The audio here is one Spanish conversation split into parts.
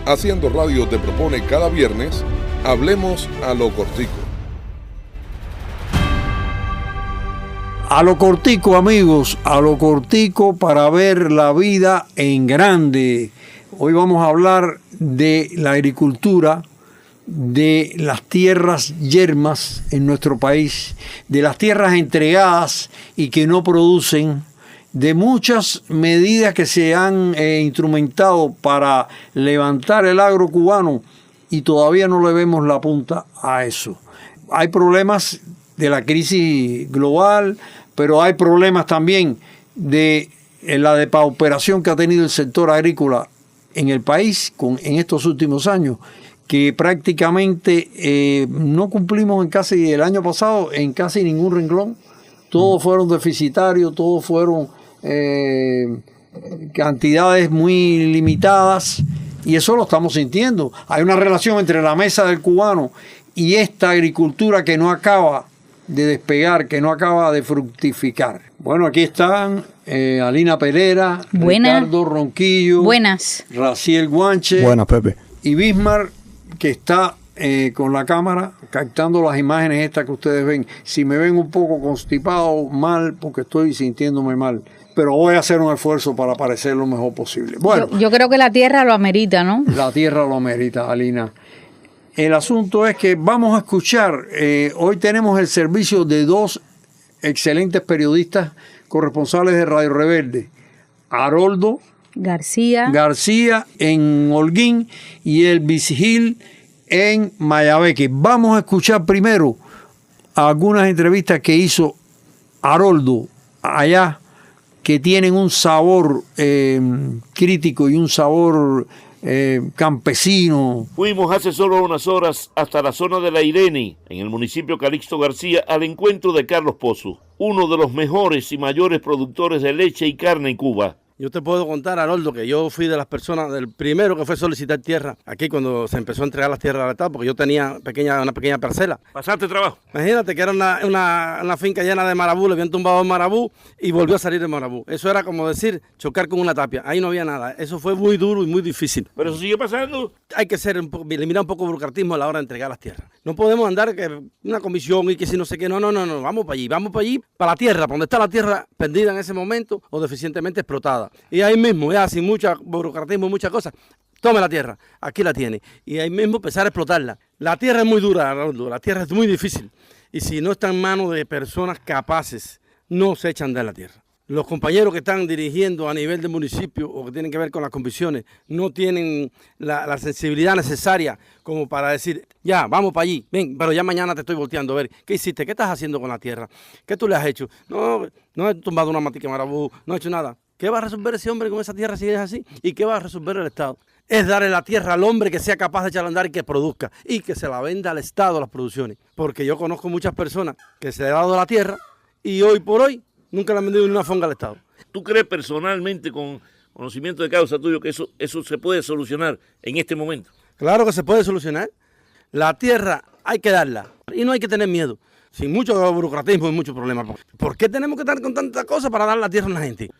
Haciendo Radio te propone cada viernes, hablemos a lo cortico. A lo cortico, amigos, a lo cortico para ver la vida en grande. Hoy vamos a hablar de la agricultura, de las tierras yermas en nuestro país, de las tierras entregadas y que no producen, de muchas medidas que se han instrumentado para levantar el agro cubano y todavía no le vemos la punta a eso. Hay problemas de la crisis global, pero hay problemas también de la depauperación que ha tenido el sector agrícola en el país en estos últimos años, que prácticamente no cumplimos casi el año pasado en casi ningún renglón. Todos fueron deficitarios, todos fueron cantidades muy limitadas, y eso lo estamos sintiendo. Hay una relación entre la mesa del cubano y esta agricultura que no acaba de despegar, que no acaba de fructificar. Bueno, aquí están Alina Pereira, buenas. Ricardo Ronquillo, buenas. Raciel Guanche, buenas, Pepe, y Bismar, que está con la cámara captando las imágenes estas que ustedes ven. Si me ven un poco constipado, mal, porque estoy sintiéndome mal, pero voy a hacer un esfuerzo para parecer lo mejor posible. Bueno, yo creo que la tierra lo amerita, ¿no? La tierra lo amerita, Alina. El asunto es que vamos a escuchar, hoy tenemos el servicio de dos excelentes periodistas corresponsales de Radio Rebelde, Haroldo García en Holguín y Elvis Gil en Mayabeque. Vamos a escuchar primero algunas entrevistas que hizo Haroldo allá, que tienen un sabor crítico y un sabor campesino. Fuimos hace solo unas horas hasta la zona de La Irene, en el municipio Calixto García, al encuentro de Carlos Pozo, uno de los mejores y mayores productores de leche y carne en Cuba. Yo te puedo contar, Haroldo, que yo fui de las personas, del primero que fue a solicitar tierra aquí cuando se empezó a entregar las tierras al Estado, porque yo tenía una pequeña parcela. ¿Pasaste trabajo? Imagínate que era una finca llena de marabú, le habían tumbado el marabú y volvió a salir el marabú. Eso era como decir, chocar con una tapia. Ahí no había nada. Eso fue muy duro y muy difícil. ¿Pero eso sigue pasando? Hay que eliminar un poco el burocratismo a la hora de entregar las tierras. No podemos andar que una comisión y que si no sé qué. No. Vamos para allí, para la tierra, para donde está la tierra perdida en ese momento o deficientemente explotada. Y ahí mismo, ya sin mucha burocratismo y muchas cosas, tome la tierra, aquí la tiene. Y ahí mismo empezar a explotarla. La tierra es muy dura, Haroldo, la tierra es muy difícil. Y si no está en manos de personas capaces, no se echan de la tierra. Los compañeros que están dirigiendo a nivel del municipio o que tienen que ver con las comisiones no tienen la sensibilidad necesaria como para decir, ya, vamos para allí, ven, pero ya mañana te estoy volteando a ver, ¿qué hiciste? ¿Qué estás haciendo con la tierra? ¿Qué tú le has hecho? No he tumbado una matica marabú, no he hecho nada. ¿Qué va a resolver ese hombre con esa tierra si es así? ¿Y qué va a resolver el Estado? Es darle la tierra al hombre que sea capaz de echarla a andar y que produzca y que se la venda al Estado las producciones. Porque yo conozco muchas personas que se le ha dado la tierra y hoy por hoy nunca le han vendido ni una fonga al Estado. ¿Tú crees personalmente, con conocimiento de causa tuyo, que eso se puede solucionar en este momento? Claro que se puede solucionar. La tierra hay que darla y no hay que tener miedo. Sin mucho burocratismo y muchos problemas. ¿Por qué tenemos que estar con tantas cosas para dar la tierra a la gente?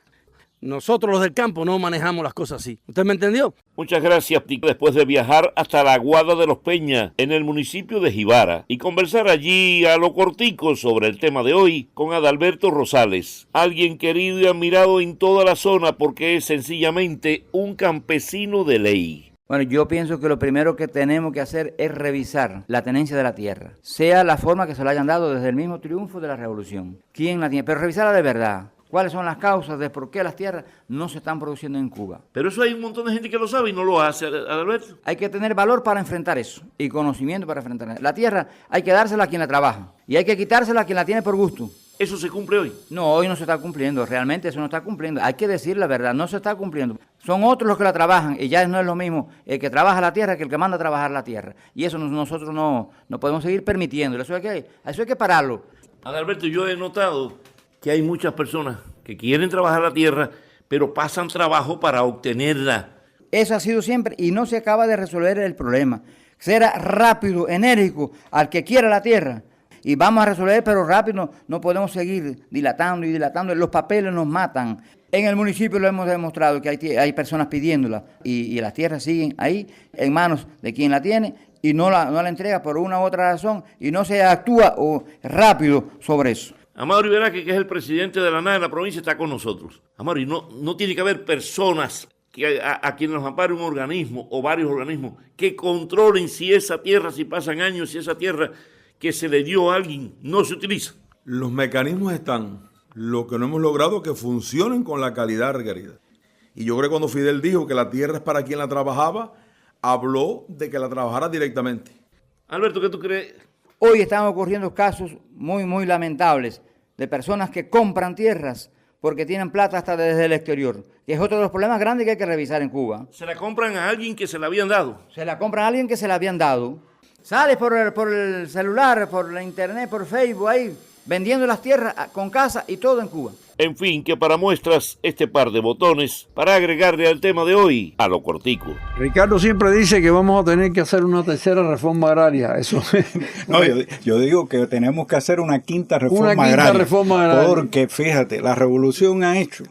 Nosotros los del campo no manejamos las cosas así. ¿Usted me entendió? Muchas gracias. Después de viajar hasta la Guada de los Peñas, en el municipio de Jibara, y conversar allí a lo cortico sobre el tema de hoy con Adalberto Rosales, alguien querido y admirado en toda la zona porque es sencillamente un campesino de ley. Bueno, yo pienso que lo primero que tenemos que hacer es revisar la tenencia de la tierra, sea la forma que se la hayan dado desde el mismo triunfo de la revolución. ¿Quién la tiene? Pero revisarla de verdad. ¿Cuáles son las causas de por qué las tierras no se están produciendo en Cuba? Pero eso hay un montón de gente que lo sabe y no lo hace, Adalberto. Hay que tener valor para enfrentar eso y conocimiento para enfrentar eso. La tierra hay que dársela a quien la trabaja y hay que quitársela a quien la tiene por gusto. ¿Eso se cumple hoy? No, hoy no se está cumpliendo, realmente eso no está cumpliendo. Hay que decir la verdad, no se está cumpliendo. Son otros los que la trabajan y ya no es lo mismo el que trabaja la tierra que el que manda a trabajar la tierra. Y eso nosotros no podemos seguir permitiendo. Eso hay que pararlo. Adalberto, yo he notado que hay muchas personas que quieren trabajar la tierra, pero pasan trabajo para obtenerla. Eso ha sido siempre y no se acaba de resolver el problema. Ser rápido, enérgico, al que quiera la tierra. Y vamos a resolver, pero rápido, no podemos seguir dilatando y dilatando. Los papeles nos matan. En el municipio lo hemos demostrado que hay personas pidiéndola y las tierras siguen ahí en manos de quien la tiene y no la entrega por una u otra razón y no se actúa rápido sobre eso. Amaury Velázquez, que es el presidente de la ANAH en la provincia, está con nosotros. Amaury, no tiene que haber personas a quienes los ampare un organismo o varios organismos que controlen si esa tierra, si pasan años, si esa tierra que se le dio a alguien no se utiliza. Los mecanismos están. Lo que no hemos logrado es que funcionen con la calidad requerida. Y yo creo que cuando Fidel dijo que la tierra es para quien la trabajaba, habló de que la trabajara directamente. Alberto, ¿qué tú crees? Hoy están ocurriendo casos muy, muy lamentables de personas que compran tierras porque tienen plata hasta desde el exterior, que es otro de los problemas grandes que hay que revisar en Cuba. Se la compran a alguien que se la habían dado. Se la compran a alguien que se la habían dado. Sale por el celular, por la internet, por Facebook, ahí, vendiendo las tierras con casa y todo en Cuba. En fin, que para muestras este par de botones para agregarle al tema de hoy a lo cortico. Ricardo siempre dice que vamos a tener que hacer una tercera reforma agraria. Eso. No, yo digo que tenemos que hacer una quinta reforma agraria. Porque fíjate, la revolución ha hecho.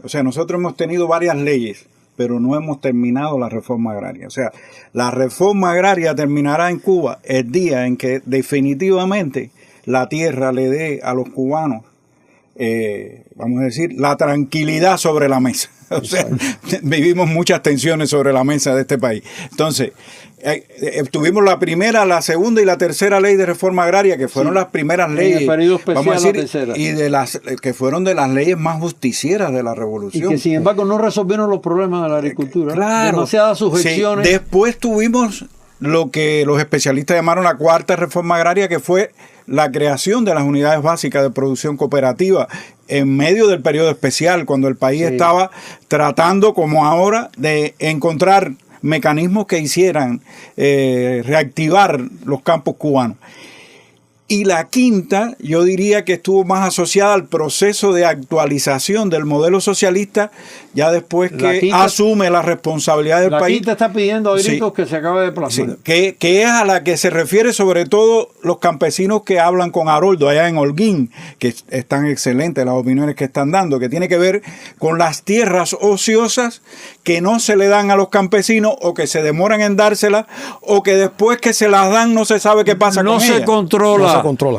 O sea, nosotros hemos tenido varias leyes, pero no hemos terminado la reforma agraria. O sea, la reforma agraria terminará en Cuba el día en que definitivamente la tierra le dé a los cubanos, vamos a decir, la tranquilidad sobre la mesa. O sea, vivimos muchas tensiones sobre la mesa de este país. Entonces, tuvimos la primera, la segunda y la tercera ley de reforma agraria, que fueron las primeras leyes, en el periodo especial, vamos a decir, la tercera. y de las que fueron de las leyes más justicieras de la revolución. Y que sin embargo no resolvieron los problemas de la agricultura. Claro. Demasiadas sujeciones. Sí. Después tuvimos lo que los especialistas llamaron la cuarta reforma agraria, que fue la creación de las unidades básicas de producción cooperativa en medio del periodo especial, cuando el país estaba tratando, como ahora, de encontrar mecanismos que hicieran reactivar los campos cubanos. Y la quinta, yo diría que estuvo más asociada al proceso de actualización del modelo socialista, ya después que asume la responsabilidad del país. La quinta está pidiendo a gritos que se acabe de plasmar. Que es a la que se refiere sobre todo los campesinos que hablan con Haroldo allá en Holguín, que están excelentes las opiniones que están dando, que tiene que ver con las tierras ociosas que no se le dan a los campesinos o que se demoran en dárselas o que después que se las dan no se sabe qué pasa con ellas.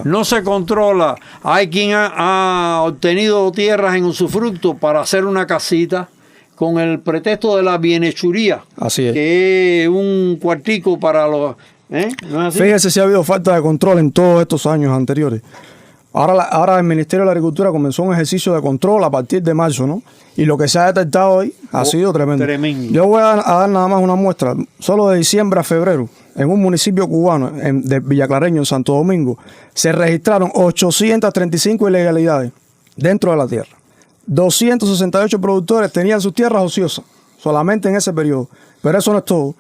No se controla. Hay quien ha obtenido tierras en usufructo para hacer una casita con el pretexto de la bienhechuría. Así es. Que es un cuartico para los... ¿No es así? Fíjese si ha habido falta de control en todos estos años anteriores. Ahora el Ministerio de la Agricultura comenzó un ejercicio de control a partir de marzo, ¿no? Y lo que se ha detectado hoy ha sido tremendo. Yo voy a dar nada más una muestra. Solo de diciembre a febrero, en un municipio cubano de Villaclareño, en Santo Domingo, se registraron 835 ilegalidades dentro de la tierra. 268 productores tenían sus tierras ociosas, solamente en ese periodo. Pero eso no es todo.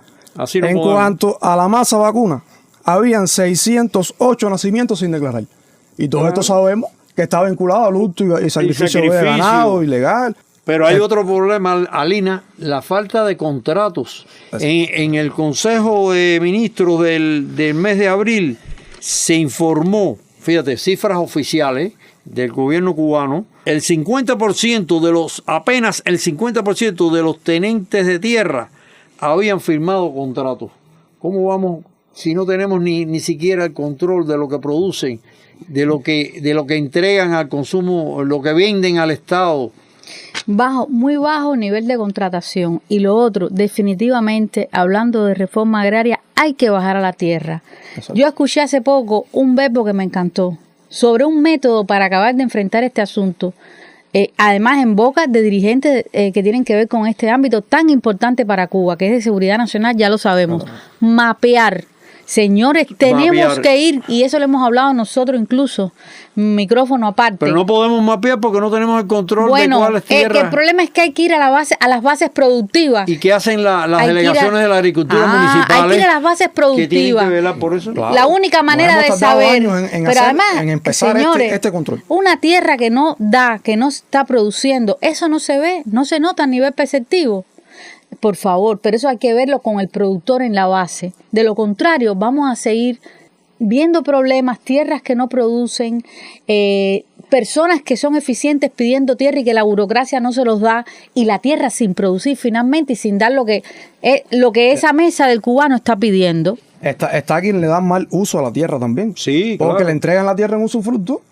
En cuanto a la masa vacuna, habían 608 nacimientos sin declarar. Y todo esto sabemos que está vinculado al hurto y sacrificio de ganado ilegal. Pero hay otro problema, Alina, la falta de contratos. En el Consejo de Ministros del mes de abril se informó, fíjate, cifras oficiales del gobierno cubano, apenas el 50% de los tenentes de tierra habían firmado contratos. ¿Cómo vamos si no tenemos ni siquiera el control de lo que producen, de lo que entregan al consumo, lo que venden al Estado? Muy bajo nivel de contratación. Y lo otro, definitivamente, hablando de reforma agraria, hay que bajar a la tierra. Exacto. Yo escuché hace poco un verbo que me encantó, sobre un método para acabar de enfrentar este asunto. Además, en boca de dirigentes que tienen que ver con este ámbito tan importante para Cuba, que es de seguridad nacional, ya lo sabemos. Mapear. Señores, tenemos que ir, y eso lo hemos hablado nosotros incluso, micrófono aparte. Pero no podemos mapear porque no tenemos el control de cuáles tierras. El problema es que hay que ir a las bases productivas. ¿Y qué hacen las delegaciones de la agricultura municipales? Hay que ir a las bases productivas. Que tienen que velar por eso. Claro. La única manera de saber, pero además, empezar señores, este control. Una tierra que no da, que no está produciendo, eso no se ve, no se nota a nivel perceptivo. Por favor, pero eso hay que verlo con el productor en la base. De lo contrario, vamos a seguir viendo problemas, tierras que no producen, personas que son eficientes pidiendo tierra y que la burocracia no se los da, y la tierra sin producir finalmente y sin dar lo que esa mesa del cubano está pidiendo. Está quien le da mal uso a la tierra también. Sí, porque claro. le entregan la tierra en usufructo.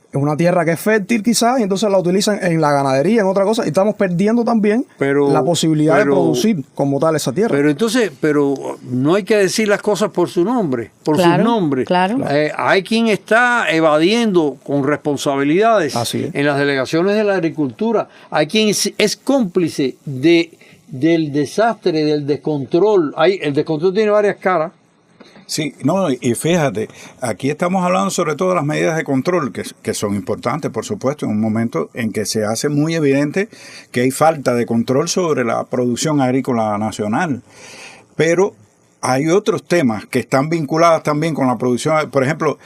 Es una tierra que es fértil quizás, y entonces la utilizan en la ganadería, en otra cosa, y estamos perdiendo también la posibilidad de producir como tal esa tierra. Pero no hay que decir las cosas por su nombre, por sus nombres. Claro. Hay quien está evadiendo con responsabilidades en las delegaciones de la agricultura. Hay quien es cómplice del desastre, del descontrol. El descontrol tiene varias caras. Sí, no, y fíjate, aquí estamos hablando sobre todo de las medidas de control, que son importantes, por supuesto, en un momento en que se hace muy evidente que hay falta de control sobre la producción agrícola nacional. Pero hay otros temas que están vinculados también con la producción. Por ejemplo,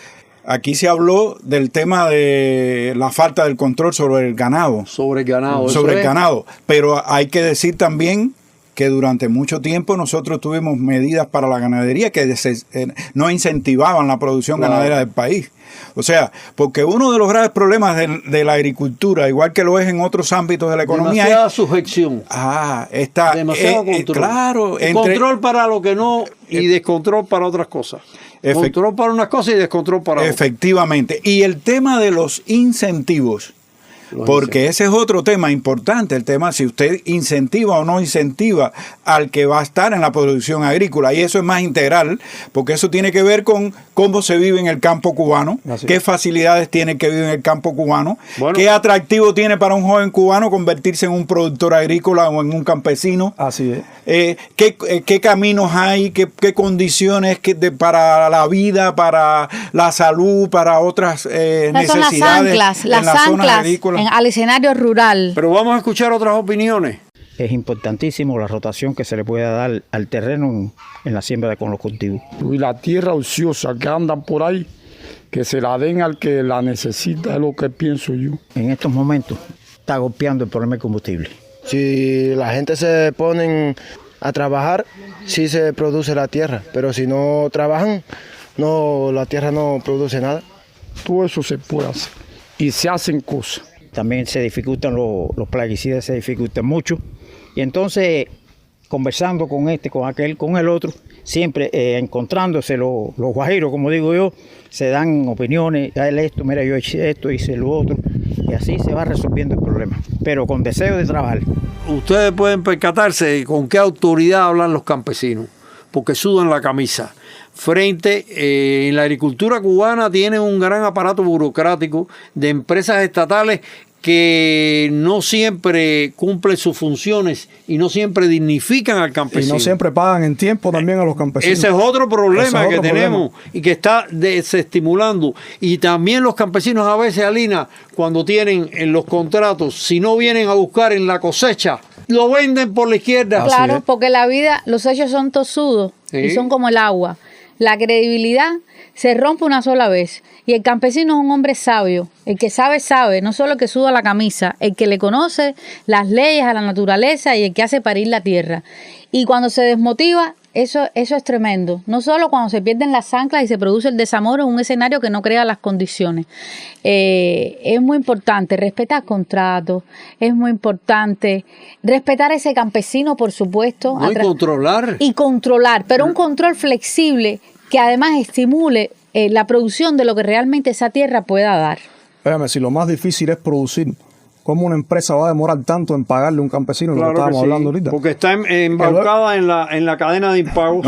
aquí se habló del tema de la falta del control sobre el ganado. Sobre el ganado. Pero hay que decir también que durante mucho tiempo nosotros tuvimos medidas para la ganadería que no incentivaban la producción ganadera del país. O sea, porque uno de los graves problemas de la agricultura, igual que lo es en otros ámbitos de la economía, demasiada sujeción. Está demasiado control. Claro, control para lo que no y descontrol para otras cosas. Control para unas cosas y descontrol para otras. Efectivamente. Y el tema de los incentivos. Porque ese es otro tema importante, el tema si usted incentiva o no incentiva al que va a estar en la producción agrícola, y eso es más integral, porque eso tiene que ver con cómo se vive en el campo cubano, qué facilidades tiene que vivir en el campo cubano, qué atractivo tiene para un joven cubano convertirse en un productor agrícola o en un campesino. Así es. ¿Qué caminos hay, qué condiciones para la vida, para la salud, para otras necesidades las anclas agrícolas. Al escenario rural. Pero vamos a escuchar otras opiniones. Es importantísimo la rotación que se le pueda dar al terreno en la siembra con los cultivos. Y la tierra ociosa que andan por ahí, que se la den al que la necesita, es lo que pienso yo. En estos momentos está golpeando el problema del combustible. Si la gente se pone a trabajar, sí se produce la tierra, pero si no trabajan, la tierra no produce nada. Todo eso se puede hacer y se hacen cosas. También se dificultan los plaguicidas, se dificultan mucho. Y entonces, conversando con con aquel, con el otro, siempre encontrándose los guajiros, como digo yo, se dan opiniones, él esto, mira, yo hice esto, hice lo otro, y así se va resolviendo el problema, pero con deseo de trabajar. Ustedes pueden percatarse con qué autoridad hablan los campesinos, porque sudan la camisa. En la agricultura cubana tiene un gran aparato burocrático de empresas estatales que no siempre cumplen sus funciones y no siempre dignifican al campesino. Y no siempre pagan en tiempo también a los campesinos. Ese es otro problema que tenemos y que está desestimulando. Y también los campesinos a veces, Alina, cuando tienen en los contratos, si no vienen a buscar en la cosecha, lo venden por la izquierda. Claro, porque la vida, los hechos son tosudos y son como el agua. La credibilidad se rompe una sola vez. Y el campesino es un hombre sabio. El que sabe, no solo el que suda la camisa, el que le conoce las leyes a la naturaleza y el que hace parir la tierra. Y cuando se desmotiva, eso es tremendo. No solo cuando se pierden las anclas y se produce el desamor en un escenario que no crea las condiciones. Es muy importante respetar contratos, es muy importante respetar a ese campesino, por supuesto. Y controlar, pero un control flexible que además estimule la producción de lo que realmente esa tierra pueda dar. Espérame, si lo más difícil es producir, ¿cómo una empresa va a demorar tanto en pagarle a un campesino? Claro, lo que estábamos hablando ahorita. Porque está embaucada en la cadena de impago.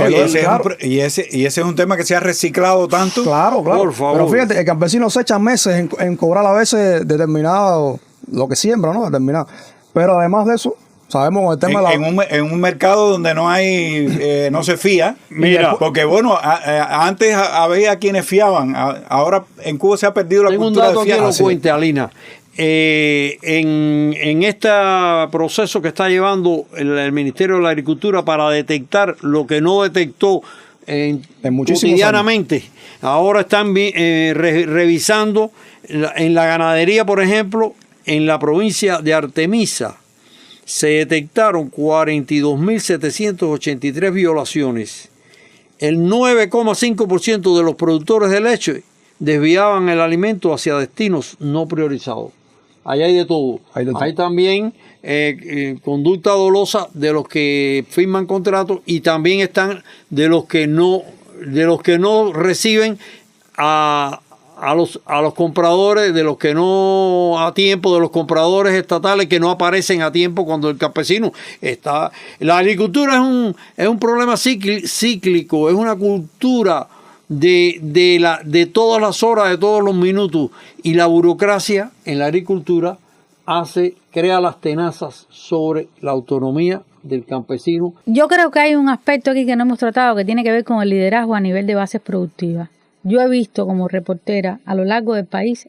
Y ese es un tema que se ha reciclado tanto. Claro. Por favor. Pero fíjate, el campesino se echa meses en cobrar a veces determinado, lo que siembra, ¿no? Determinado. Pero además de eso, sabemos el tema en un mercado donde no hay, no se fía. Mira, porque bueno, antes había quienes fiaban. Ahora en Cuba se ha perdido la cultura de fiar. Tengo un dato que lo cuente, Alina. En este proceso que está llevando el Ministerio de la Agricultura para detectar lo que no detectó cotidianamente, años. Ahora están revisando en la ganadería, por ejemplo, en la provincia de Artemisa se detectaron 42.783 violaciones. El 9,5% de los productores de leche desviaban el alimento hacia destinos no priorizados. Ahí hay de todo. Hay también conducta dolosa de los que firman contratos y también están de los que no reciben a los compradores, de los que no a tiempo, de los compradores estatales que no aparecen a tiempo cuando el campesino está. La agricultura es un problema cíclico, es una cultura de todas las horas, de todos los minutos, y la burocracia en la agricultura crea las tenazas sobre la autonomía del campesino. Yo creo que hay un aspecto aquí que no hemos tratado que tiene que ver con el liderazgo a nivel de bases productivas. Yo he visto como reportera a lo largo del país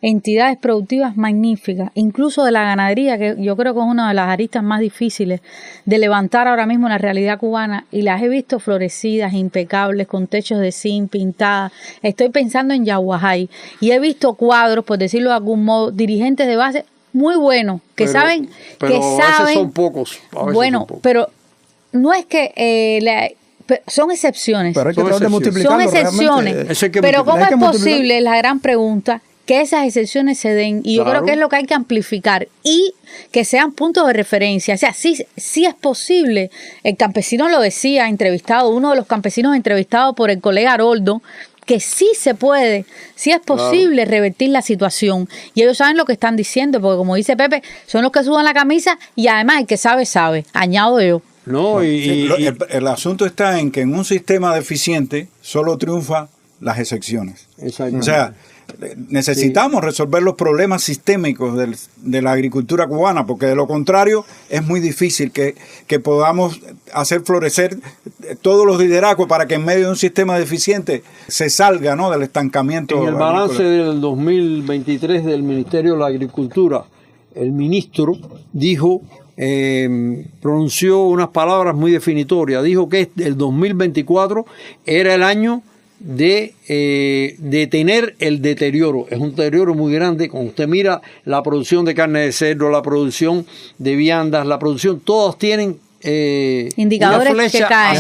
entidades productivas magníficas, incluso de la ganadería, que yo creo que es una de las aristas más difíciles de levantar ahora mismo en la realidad cubana, y las he visto florecidas, impecables, con techos de zinc, pintadas. Estoy pensando en Yaguajay y he visto cuadros, por decirlo de algún modo, dirigentes de base muy buenos, que saben... A veces son pocos. Pero no es que... son excepciones. Pero hay que tratar de multiplicarlo. Son excepciones. Pero ¿cómo es posible, es la gran pregunta, que esas excepciones se den? Y yo creo que es lo que hay que amplificar y que sean puntos de referencia. O sea, sí es posible. El campesino lo decía, entrevistado, uno de los campesinos entrevistado por el colega Haroldo, que sí se puede, sí es posible revertir la situación. Y ellos saben lo que están diciendo, porque como dice Pepe, son los que sudan la camisa y además el que sabe, añado yo. No, el asunto está en que en un sistema deficiente solo triunfan las excepciones. O sea, necesitamos resolver los problemas sistémicos de la agricultura cubana, porque de lo contrario es muy difícil que podamos hacer florecer todos los liderazgos para que en medio de un sistema deficiente se salga, ¿no?, del estancamiento. En el balance del 2023 del Ministerio de la Agricultura, el ministro dijo... pronunció unas palabras muy definitorias. Dijo que el 2024 era el año de detener el deterioro. Es un deterioro muy grande. Cuando usted mira la producción de carne de cerdo, la producción de viandas, la producción, todos tienen indicadores una flecha que caen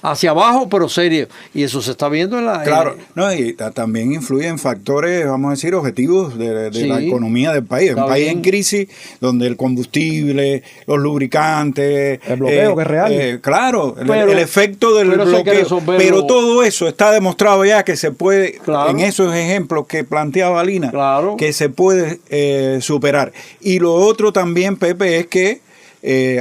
hacia abajo, pero serio, y eso se está viendo en la... Claro, y también influyen factores, vamos a decir, objetivos de la economía del país. Un país en crisis donde el combustible, los lubricantes, el bloqueo que es real, claro, el efecto del bloqueo, pero todo eso está demostrado ya que se puede, en esos ejemplos que planteaba Lina, que se puede superar. Y lo otro también, Pepe, es que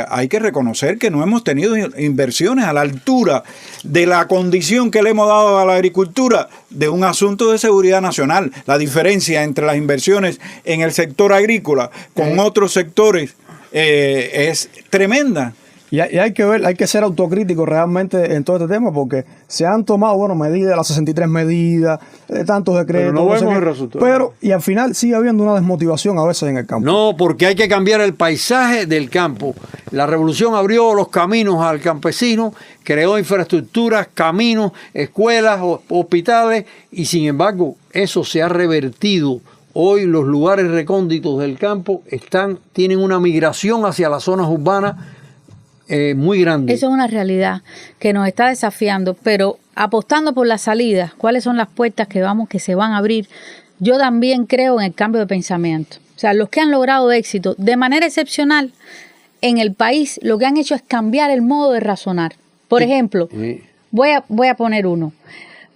hay que reconocer que no hemos tenido inversiones a la altura de la condición que le hemos dado a la agricultura de un asunto de seguridad nacional. La diferencia entre las inversiones en el sector agrícola con otros sectores es tremenda. Y hay que ver, hay que ser autocrítico realmente en todo este tema, porque se han tomado, medidas, las 63 medidas, tantos decretos. Pero no vemos el resultado. Y al final sigue habiendo una desmotivación a veces en el campo. No, porque hay que cambiar el paisaje del campo. La revolución abrió los caminos al campesino, creó infraestructuras, caminos, escuelas, hospitales, y sin embargo, eso se ha revertido. Hoy los lugares recónditos del campo tienen una migración hacia las zonas urbanas muy grande. Eso es una realidad que nos está desafiando, pero apostando por las salidas, cuáles son las puertas que se van a abrir. Yo también creo en el cambio de pensamiento. O sea, los que han logrado éxito de manera excepcional en el país, lo que han hecho es cambiar el modo de razonar. Por ejemplo, voy a poner uno.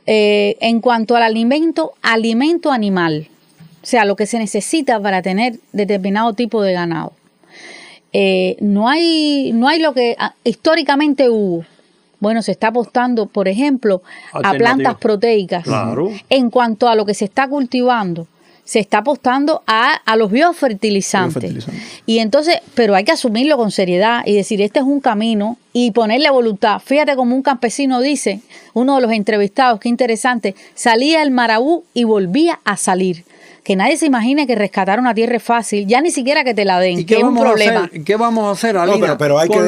En cuanto al alimento animal, o sea, lo que se necesita para tener determinado tipo de ganado. No hay lo que históricamente hubo. Bueno, se está apostando, por ejemplo, a plantas proteicas. Claro. En cuanto a lo que se está cultivando, se está apostando a los biofertilizantes. Y entonces, pero hay que asumirlo con seriedad y decir, este es un camino y ponerle voluntad. Fíjate como un campesino dice, uno de los entrevistados, qué interesante, salía el marabú y volvía a salir. que nadie se imagine que rescatar una tierra es fácil, ya ni siquiera que te la den, que es un problema. ¿Qué vamos a hacer, Alina? No, pero hay que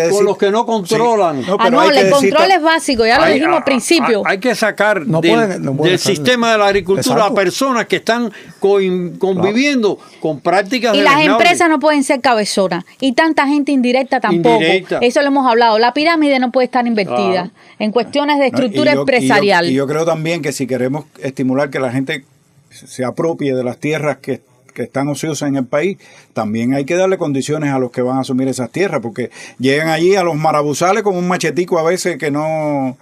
decir, con los que no controlan. Sí. El control es básico, ya lo dijimos al principio. Hay que sacar del sistema de la agricultura a personas que están conviviendo con prácticas y deleznables. Las empresas no pueden ser cabezonas y tanta gente indirecta tampoco. Eso lo hemos hablado. La pirámide no puede estar invertida en cuestiones de estructura empresarial. Y yo creo también que si queremos estimular que la gente se apropie de las tierras que están ociosas en el país, también hay que darle condiciones a los que van a asumir esas tierras, porque llegan allí a los marabuzales con un machetico a veces que no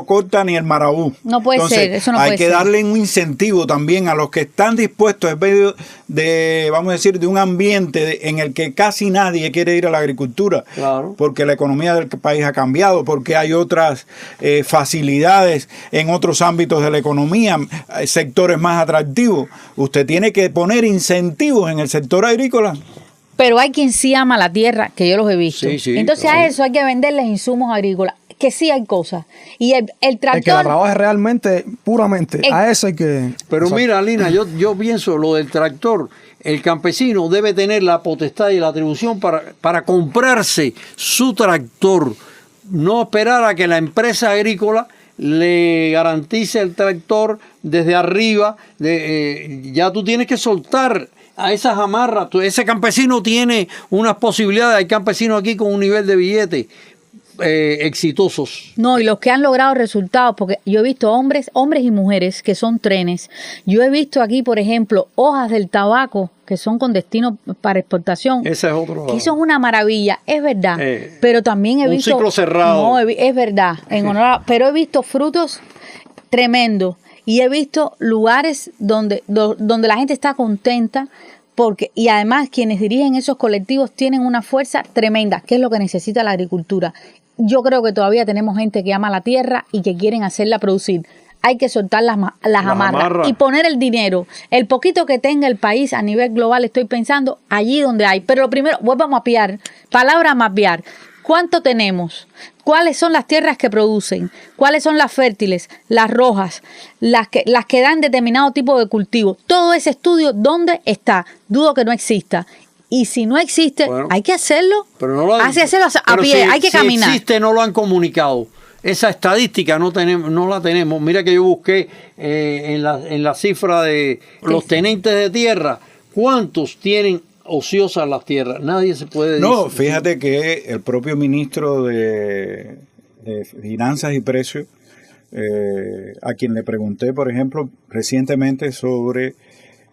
corta ni el marabú. No puede ser, eso no puede ser. Hay que darle un incentivo también a los que están dispuestos en medio de, vamos a decir, de un ambiente en el que casi nadie quiere ir a la agricultura, porque la economía del país ha cambiado, porque hay otras facilidades en otros ámbitos de la economía, sectores más atractivos. Usted tiene que poner incentivos en el sector agrícola. Pero hay quien sí ama la tierra, que yo los he visto. Sí, entonces a eso hay que venderles insumos agrícolas, que sí hay cosas. Y el tractor... El que la trabaje realmente, puramente, a eso hay que... Pero mira, Alina, yo pienso lo del tractor. El campesino debe tener la potestad y la atribución para comprarse su tractor. No esperar a que la empresa agrícola le garantice el tractor desde arriba. Ya tú tienes que soltar a esas amarras. Ese campesino tiene unas posibilidades. Hay campesinos aquí con un nivel de billete exitosos. No, y los que han logrado resultados, porque yo he visto hombres y mujeres que son trenes. Yo he visto aquí, por ejemplo, hojas del tabaco que son con destino para exportación. Ese es otro. Que eso es una maravilla, es verdad. Pero también he visto... Un ciclo cerrado. No, es verdad. Pero he visto frutos tremendos y he visto lugares donde la gente está contenta. Y además quienes dirigen esos colectivos tienen una fuerza tremenda, que es lo que necesita la agricultura. Yo creo que todavía tenemos gente que ama la tierra y que quieren hacerla producir. Hay que soltar las amarras y poner el dinero, el poquito que tenga el país a nivel global, estoy pensando, allí donde hay. Pero lo primero, vuelvo a mapear, palabra mapear. ¿Cuánto tenemos? ¿Cuáles son las tierras que producen? ¿Cuáles son las fértiles, las rojas, las que dan determinado tipo de cultivo? Todo ese estudio, ¿dónde está? Dudo que no exista. Y si no existe, hay que hacerlo. Pero no hacerlo a pie, hay que caminar. Si existe, no lo han comunicado. Esa estadística no la tenemos. Mira que yo busqué en la cifra de los tenentes de tierra, ¿cuántos tienen ociosas las tierras? Nadie se puede decir. No, fíjate que el propio ministro de Finanzas y Precios, a quien le pregunté, por ejemplo, recientemente sobre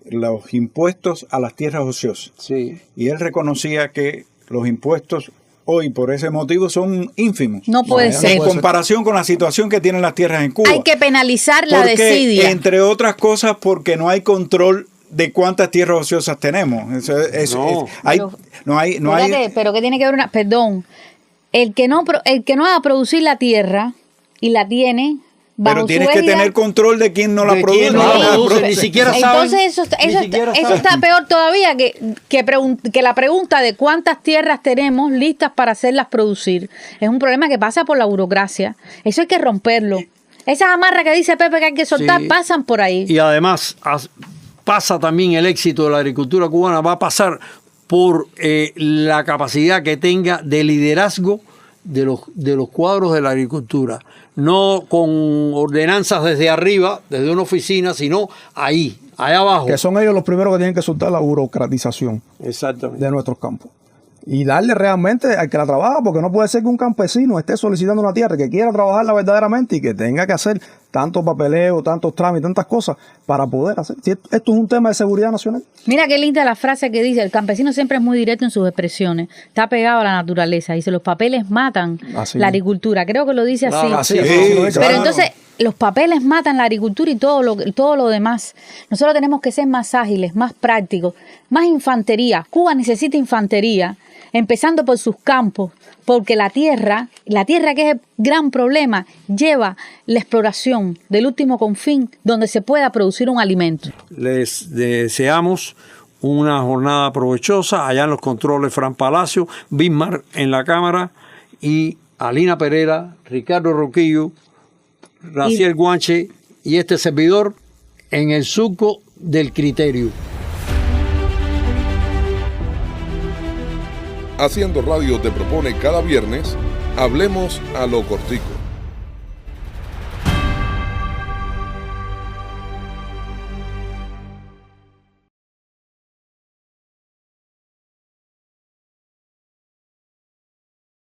los impuestos a las tierras ociosas. Sí. Y él reconocía que los impuestos hoy por ese motivo son ínfimos. No puede ser. En comparación con la situación que tienen las tierras en Cuba. Hay que penalizar la desidia. Entre otras cosas porque no hay control de cuántas tierras ociosas tenemos. Pero ¿qué tiene que ver perdón? El que no haga producir la tierra y la tiene bajo pero tienes que tener control de quién no la produce. Ni siquiera saben. Entonces eso está peor todavía que la pregunta de cuántas tierras tenemos listas para hacerlas producir. Es un problema que pasa por la burocracia. Eso hay que romperlo. Esas amarras que dice Pepe que hay que soltar pasan por ahí. Y además pasa también el éxito de la agricultura cubana, va a pasar por la capacidad que tenga de liderazgo de los cuadros de la agricultura. No con ordenanzas desde arriba, desde una oficina, sino allá abajo. Que son ellos los primeros que tienen que soltar la burocratización. Exactamente. De nuestros campos. Y darle realmente al que la trabaja, porque no puede ser que un campesino esté solicitando una tierra, que quiera trabajarla verdaderamente y que tenga que hacer tantos papeleos, tantos trámites, tantas cosas para poder hacer. Esto es un tema de seguridad nacional. Mira qué linda la frase que dice, el campesino siempre es muy directo en sus expresiones, está pegado a la naturaleza, dice, los papeles matan la agricultura, creo que lo dice así. Pero entonces, los papeles matan la agricultura y todo lo demás. Nosotros tenemos que ser más ágiles, más prácticos, más infantería. Cuba necesita infantería, empezando por sus campos, porque la tierra que es el gran problema, lleva la exploración del último confín donde se pueda producir un alimento. Les deseamos una jornada provechosa. Allá en los controles, Fran Palacio, Bismarck en la cámara y Alina Pereira, Ricardo Roquillo, Raciel Guanche y este servidor. en el surco del criterio. Haciendo Radio te propone cada viernes, hablemos a lo cortico.